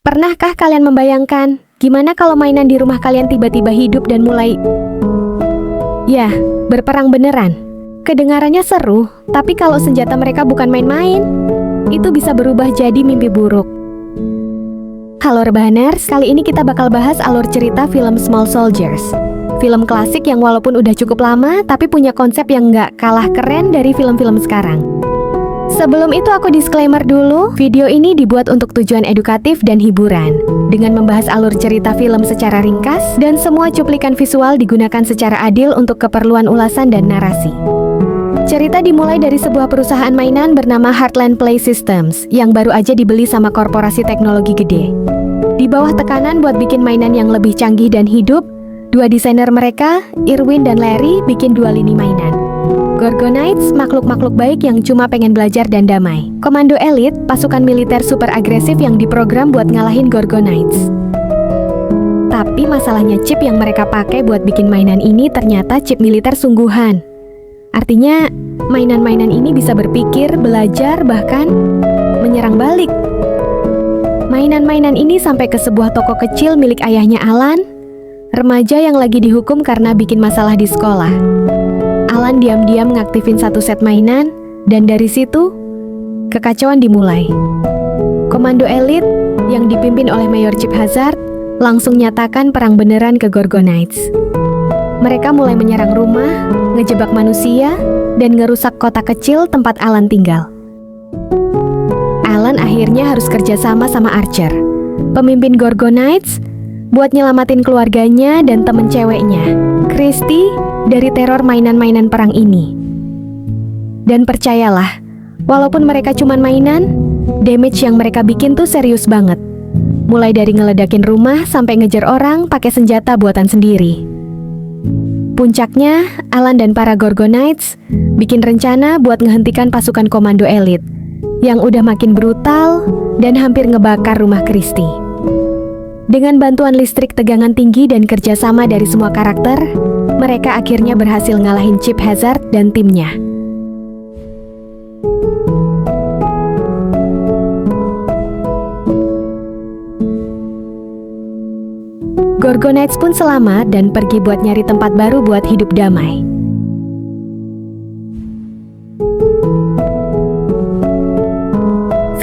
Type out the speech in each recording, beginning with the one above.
Pernahkah kalian membayangkan gimana kalau mainan di rumah kalian tiba-tiba hidup dan mulai berperang beneran? Kedengarannya seru, tapi kalau senjata mereka bukan main-main, itu bisa berubah jadi mimpi buruk. Halo Rebahaners, kali ini kita bakal bahas alur cerita film Small Soldiers. Film klasik yang walaupun udah cukup lama, tapi punya konsep yang nggak kalah keren dari film-film sekarang. Sebelum itu aku disclaimer dulu, video ini dibuat untuk tujuan edukatif dan hiburan, dengan membahas alur cerita film secara ringkas, dan semua cuplikan visual digunakan secara adil untuk keperluan ulasan dan narasi. Cerita dimulai dari sebuah perusahaan mainan bernama Heartland Play Systems, yang baru aja dibeli sama korporasi teknologi gede. Di bawah tekanan buat bikin mainan yang lebih canggih dan hidup, dua desainer mereka, Irwin dan Larry, bikin dua lini mainan. Gorgonites, makhluk-makhluk baik yang cuma pengen belajar dan damai. Komando Elite, pasukan militer super agresif yang diprogram buat ngalahin Gorgonites. Tapi masalahnya chip yang mereka pakai buat bikin mainan ini ternyata chip militer sungguhan. Artinya, mainan-mainan ini bisa berpikir, belajar, bahkan menyerang balik. Mainan-mainan ini sampai ke sebuah toko kecil milik ayahnya Alan, remaja yang lagi dihukum karena bikin masalah di sekolah. Alan diam-diam ngaktifin satu set mainan, dan dari situ, kekacauan dimulai. Komando Elite, yang dipimpin oleh Mayor Chip Hazard, langsung nyatakan perang beneran ke Gorgonites. Mereka mulai menyerang rumah, ngejebak manusia, dan ngerusak kota kecil tempat Alan tinggal. Alan akhirnya harus kerjasama sama Archer, pemimpin Gorgonites, buat nyelamatin keluarganya dan temen ceweknya, Christy, dari teror mainan-mainan perang ini. Dan percayalah, walaupun mereka cuman mainan, damage yang mereka bikin tuh serius banget. Mulai dari ngeledakin rumah sampai ngejar orang pakai senjata buatan sendiri. Puncaknya, Alan dan para Gorgonites bikin rencana buat ngehentikan pasukan komando Elite yang udah makin brutal dan hampir ngebakar rumah Christy. Dengan bantuan listrik tegangan tinggi dan kerjasama dari semua karakter, mereka akhirnya berhasil ngalahin Chip Hazard dan timnya. Gorgonites pun selamat dan pergi buat nyari tempat baru buat hidup damai.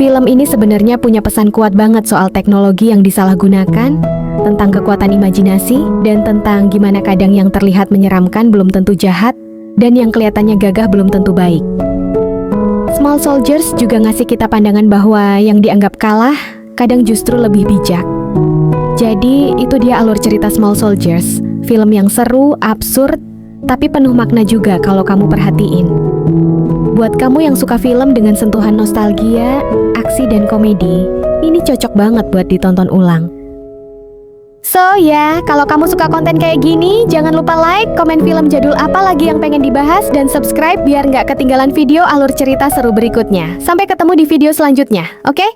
Film ini sebenarnya punya pesan kuat banget soal teknologi yang disalahgunakan, tentang kekuatan imajinasi, dan tentang gimana kadang yang terlihat menyeramkan belum tentu jahat, dan yang kelihatannya gagah belum tentu baik. Small Soldiers juga ngasih kita pandangan bahwa yang dianggap kalah, kadang justru lebih bijak. Jadi, itu dia alur cerita Small Soldiers, film yang seru, absurd, tapi penuh makna juga kalau kamu perhatiin. Buat kamu yang suka film dengan sentuhan nostalgia, aksi, dan komedi, ini cocok banget buat ditonton ulang. So kalau kamu suka konten kayak gini, jangan lupa like, komen film jadul apa lagi yang pengen dibahas, dan subscribe biar nggak ketinggalan video alur cerita seru berikutnya. Sampai ketemu di video selanjutnya, oke?